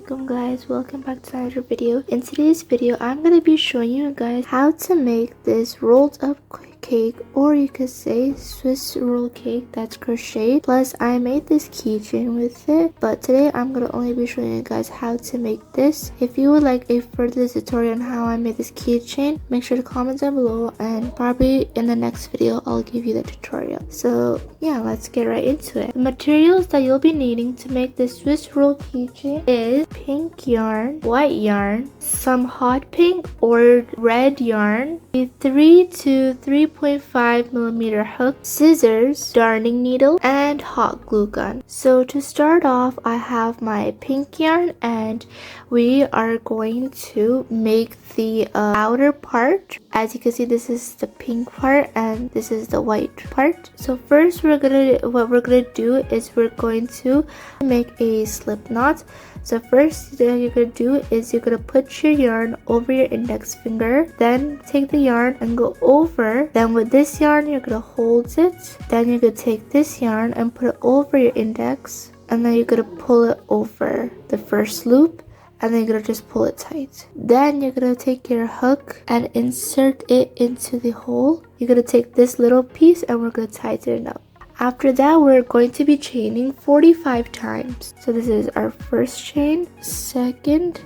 Assalamualaikum guys, welcome back to another video. In today's video, I'm going to be showing you guys how to make this rolled up cake, or you could say Swiss roll cake that's crocheted. Plus I made this keychain with it, but today I'm going to only be showing you guys how to make this. If you would like a further tutorial on how I made this keychain, make sure to comment down below, and probably in the next video I'll give you the tutorial. So yeah, let's get right into it. The materials that you'll be needing to make this Swiss roll keychain is pink yarn, white yarn, some hot pink or red yarn, a 3 to 3.5 millimeter hook, scissors, darning needle, and hot glue gun. So to start off, I have my pink yarn, and we are going to make the outer part. As you can see, this is the pink part and this is the white part. So first what we're gonna do is we're going to make a slip knot. So first thing you're gonna do is you're gonna put your yarn over your index finger, then take the yarn and go over. Then with this yarn you're gonna hold it, then you're gonna take this yarn and put it over your index, and then you're gonna pull it over the first loop, and then you're gonna just pull it tight. Then you're gonna take your hook and insert it into the hole. You're gonna take this little piece and we're gonna tighten it up. After that, we're going to be chaining 45 times. So this is our first chain, second,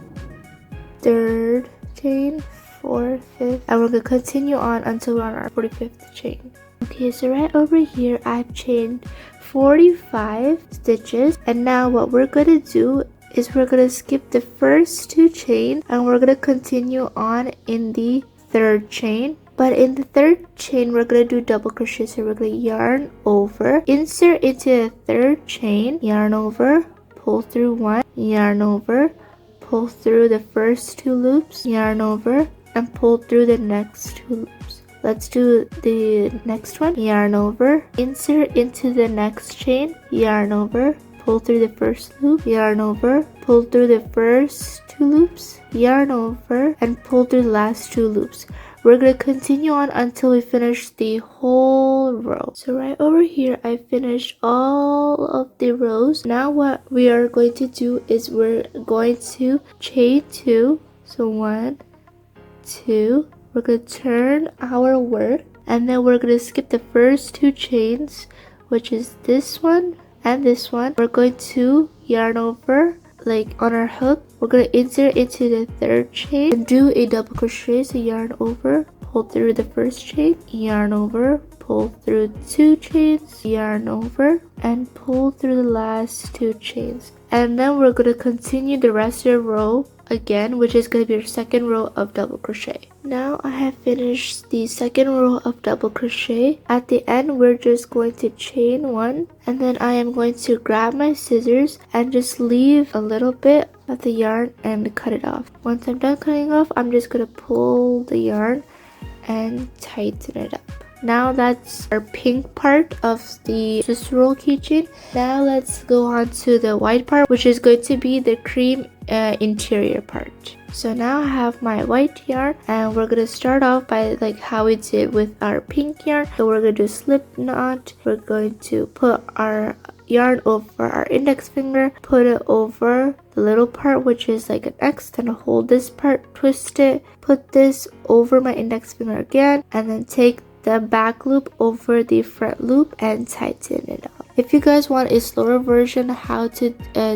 third chain, fourth, fifth, and we're gonna continue on until we're on our 45th chain. Okay, so right over here I've chained 45 stitches, and now what we're gonna do is we're gonna skip the first two chains and we're gonna continue on in the third chain. But in the third chain we're gonna do double crochet. So we're gonna yarn over, insert into the third chain, yarn over, pull through one, yarn over, pull through the first two loops, yarn over, and pull through the next two loops. Let's do the next one. Yarn over, insert into the next chain, yarn over, pull through the first loop, yarn over, pull through the first two loops, yarn over, and pull through the last two loops. We're going to continue on until we finish the whole row. So right over here, I finished all of the rows. Now what we are going to do is we're going to chain 2. So 1, 2. We're going to turn our work, and then we're going to skip the first two chains, which is this one and this one. We're going to yarn over like on our hook. We're going to insert into the third chain and do a double crochet. So yarn over, pull through the first chain, yarn over, pull through 2 chains, yarn over, and pull through the last 2 chains. And then we're going to continue the rest of the row again, which is going to be our second row of double crochet. Now I have finished the second row of double crochet. At the end, we're just going to chain 1, and then I am going to grab my scissors and just leave a little bit of the yarn and cut it off. Once I'm done cutting off, I'm just going to pull the yarn and tighten it up. Now that's our pink part of the Swiss roll keychain. Now let's go on to the white part, which is going to be the cream interior part. So now I have my white yarn, and we're going to start off by like how we did with our pink yarn. So we're going to do a slip knot. We're going to put our yarn over our index finger, put it over the little part which is like an X, then hold this part, twist it, put this over my index finger again, and then take the back loop over the front loop and tighten it up. If you guys want a slower version how to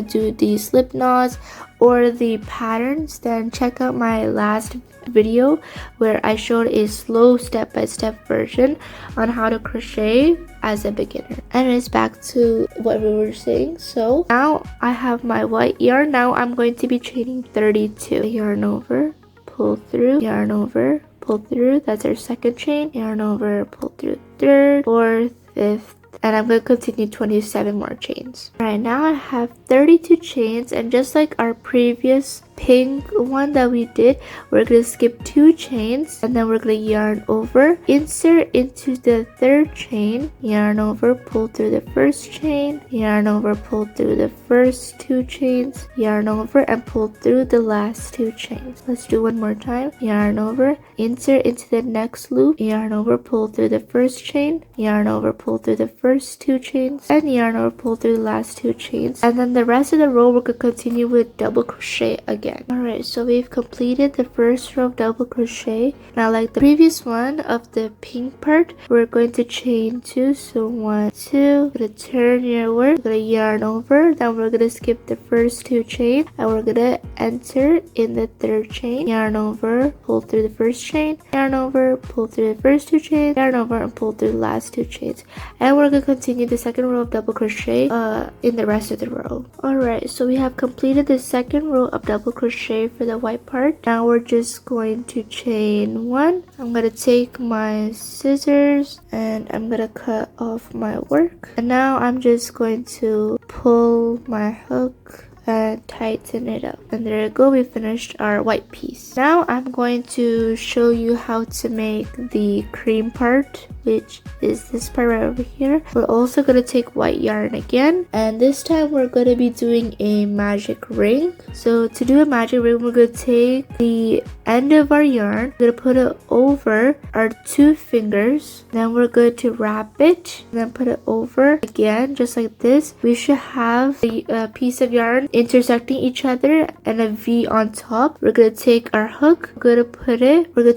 do the slip knots or the patterns, then check out my last video where I showed a slow step-by-step version on how to crochet as a beginner. And it's back to what we were saying. So now I have my white yarn. Now I'm going to be chaining 32. Yarn over, pull through, yarn over, pull through. That's our second chain. Yarn over, pull through third, fourth, fifth, and I'm going to continue 27 more chains. Alright, now I have 32 chains, and just like our previous pink one that we did, we're gonna skip 2 chains, and then we're gonna yarn over, insert into the 3rd chain, yarn over, pull through the 1st chain, yarn over, pull through the first 2 chains, yarn over, and pull through the last 2 chains. Let's do one more time. Yarn over, insert into the next loop, yarn over, pull through the 1st chain, yarn over, pull through the first 2 chains, and yarn over, pull through the last 2 chains. And then the rest of the row we're gonna continue with double crochet again. Alright, so we've completed the first row of double crochet. Now, like the previous one of the pink part, we're going to chain 2. So 1, 2, gonna turn your work, gonna yarn over, then we're gonna skip the first 2 chains, and we're gonna enter in the 3rd chain, yarn over, pull through the 1st chain, yarn over, pull through the first 2 chains, yarn over, and pull through the last 2 chains. And we're gonna continue the 2nd row of double crochet in the rest of the row. Alright, so we have completed the 2nd row of double crochet for the white part. Now we're just going to chain 1. I'm gonna take my scissors and I'm gonna cut off my work, and now I'm just going to pull my hook and tighten it up, and there you go, we finished our white piece. Now I'm going to show you how to make the cream part, which is this part right over here. We're also going to take white yarn again, and this time we're going to be doing a magic ring. So to do a magic ring, we're going to take the end of our yarn, we're going to put it over our 2 fingers, then we're going to wrap it, and then put it over again, just like this. We should have a piece of yarn intersecting each other and a V on top. We're gonna take our hook, we're gonna put it under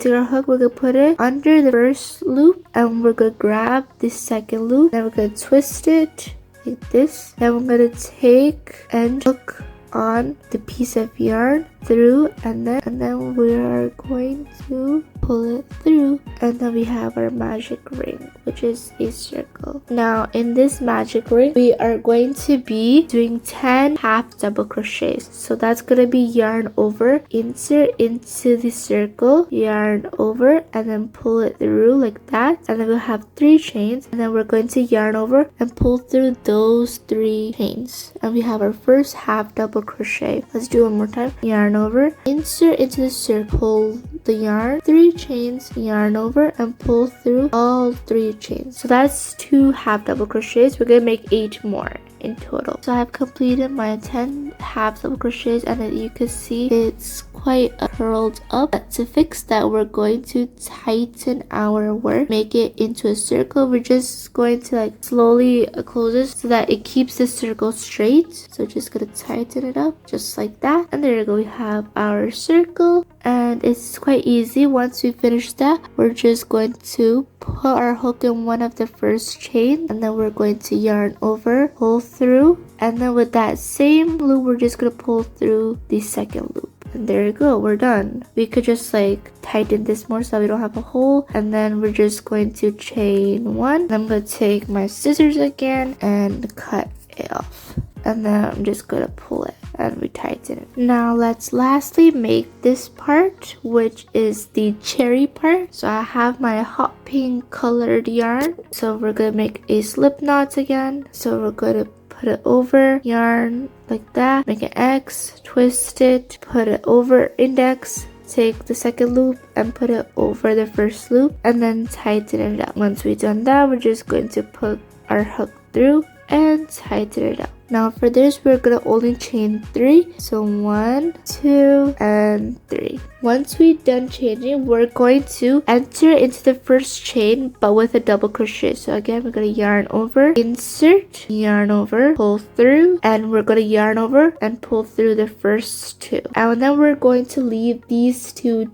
the first loop, and we're gonna grab the 2nd loop, then we're gonna twist it like this. Then we're gonna take and hook on the piece of yarn through, and then we are going to pull it through, and then we have our magic ring, which is a circle. Now in this magic ring, we are going to be doing 10 half double crochets. So that's gonna be yarn over, insert into the circle, yarn over, and then pull it through like that, and then we'll have 3 chains, and then we're going to yarn over and pull through those 3 chains, and we have our first half double crochet. Let's do one more time. Yarn over, insert into the circle, pull the yarn, 3 chains, yarn over, and pull through all 3 chains. So that's 2 half double crochets. We're gonna make 8 more in total. So I've completed my 10 half double crochets, and as you can see, it's quite curled up. But to fix that, we're going to tighten our work, make it into a circle. We're just going to like slowly close it so that it keeps the circle straight. So just gonna tighten it up just like that, and there you go, we have our circle. And it's quite easy. Once we finish that, we're just going to put our hook in one of the first chain, and then we're going to yarn over, pull through, and then with that same loop, we're just gonna pull through the 2nd loop. And there you go, we're done. We could just like tighten this more so we don't have a hole, and then we're just going to chain 1. I'm gonna take my scissors again and cut it off, and then I'm just gonna pull it and we tighten it. Now let's lastly make this part, which is the cherry part. So I have my hot pink colored yarn, so we're gonna make a slip knot again. So we're gonna put it over, yarn like that, make an X, twist it, put it over index, take the 2nd loop and put it over the 1st loop, and then tighten it up. Once we've done that, we're just going to put our hook through and tighten it up. Now for this, we're gonna only chain 3. So 1, 2, and 3. Once we're done chaining, we're going to enter into the first chain but with a double crochet. So again, we're gonna yarn over, insert, yarn over, pull through, and we're gonna yarn over and pull through the first 2. And then we're going to leave these 2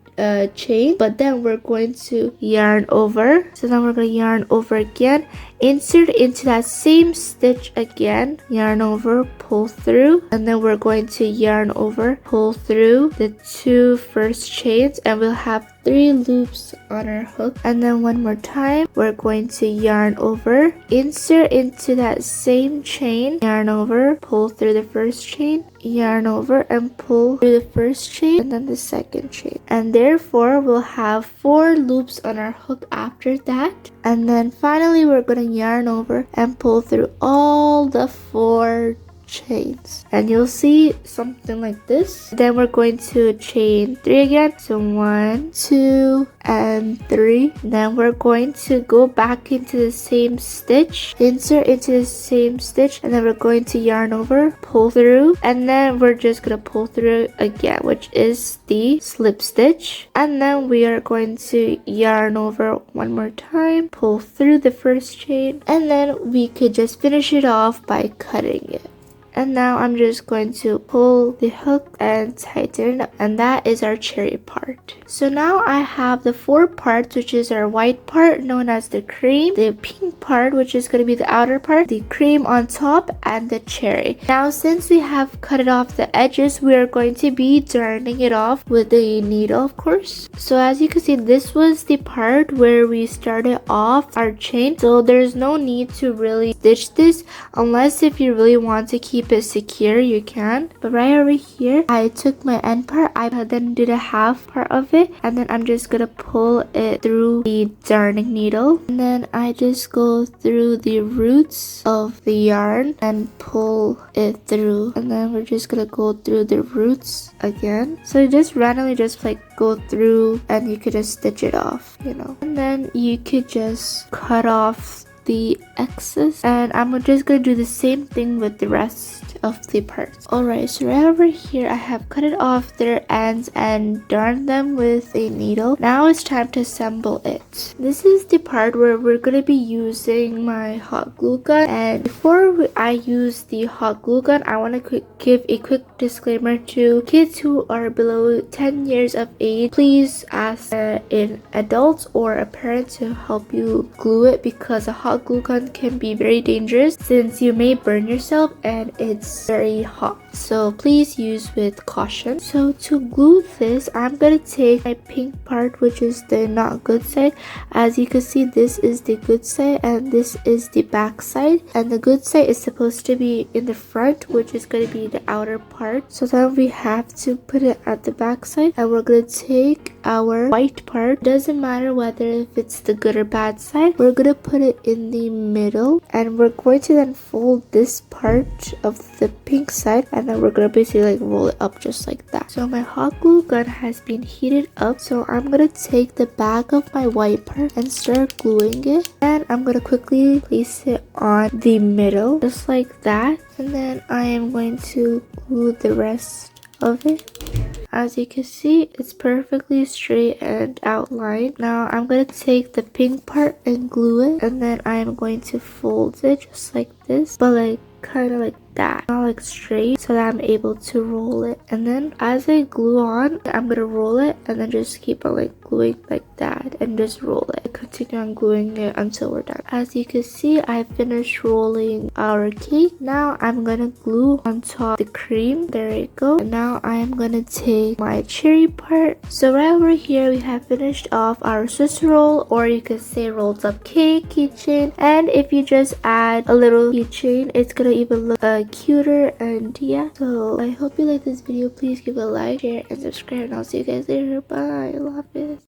chain, but then we're going to yarn over. So then we're gonna yarn over again, insert into that same stitch again, yarn over, pull through, and then we're going to yarn over, pull through the 2 first chains, and we'll have 3 loops on our hook. And then one more time, we're going to yarn over, insert into that same chain, yarn over, pull through the first chain, yarn over and pull through the first chain and then the 2nd chain, and therefore we'll have 4 loops on our hook after that. And then finally we're going to yarn over and pull through all the 4 chains, and you'll see something like this. Then we're going to chain 3 again, so 1, 2, and 3. Then we're going to go back into the same stitch, insert into the same stitch, and then we're going to yarn over, pull through, and then we're just gonna pull through again, which is the slip stitch. And then we are going to yarn over one more time, pull through the first chain, and then we could just finish it off by cutting it. And now I'm just going to pull the hook and tighten it up, and that is our cherry part. So now I have the 4 parts, which is our white part known as the cream, the pink part, which is going to be the outer part, the cream on top, and the cherry. Now since we have cut it off the edges, we are going to be darning it off with the needle, of course. So as you can see, this was the part where we started off our chain, so there's no need to really stitch this unless if you really want to keep it secure, you can. But right over here, I took my end part, I then did a half part of it, and then I'm just gonna pull it through the darning needle, and then I just go through the roots of the yarn and pull it through, and then we're just gonna go through the roots again. So just randomly just like go through, and you could just stitch it off, you know, and then you could just cut off the excess, and I'm just gonna do the same thing with the rest of the parts. Alright, so right over here I have cut it off their ends and darned them with a needle. Now it's time to assemble it. This is the part where we're gonna be using my hot glue gun, and before I use the hot glue gun, I want to give a quick disclaimer to kids who are below 10 years of age. Please ask an adult or a parent to help you glue it, because a hot glue gun can be very dangerous since you may burn yourself and it's very hot. So please use with caution. So to glue this, I'm gonna take my pink part, which is the not good side. As you can see, this is the good side and this is the back side, and the good side is supposed to be in the front, which is going to be the outer part. So then we have to put it at the back side, and we're gonna take our white part. Doesn't matter whether if it's the good or bad side, we're gonna put it in the middle, and we're going to then fold this part of the pink side, and then we're gonna basically like roll it up just like that. So my hot glue gun has been heated up, so I'm gonna take the back of my white part and start gluing it, and I'm gonna quickly place it on the middle just like that, and then I am going to glue the rest of it. As you can see, it's perfectly straight and outlined. Now I'm going to take the pink part and glue it, and then I am going to fold it just like this, but like kind of like that, not like straight, so that I'm able to roll it. And then as I glue on, I'm gonna roll it and then just keep on like gluing like that and just roll it. Continue on gluing it until we're done. As you can see, I finished rolling our cake. Now I'm gonna glue on top the cream. There you go. And now I am gonna take my cherry part. So right over here, we have finished off our Swiss roll, or you could say rolled up cake keychain. And if you just add a little keychain, it's gonna even look cuter. And yeah, so I hope you like this video. Please give it a like, share, and subscribe, and I'll see you guys later. Bye. I love it.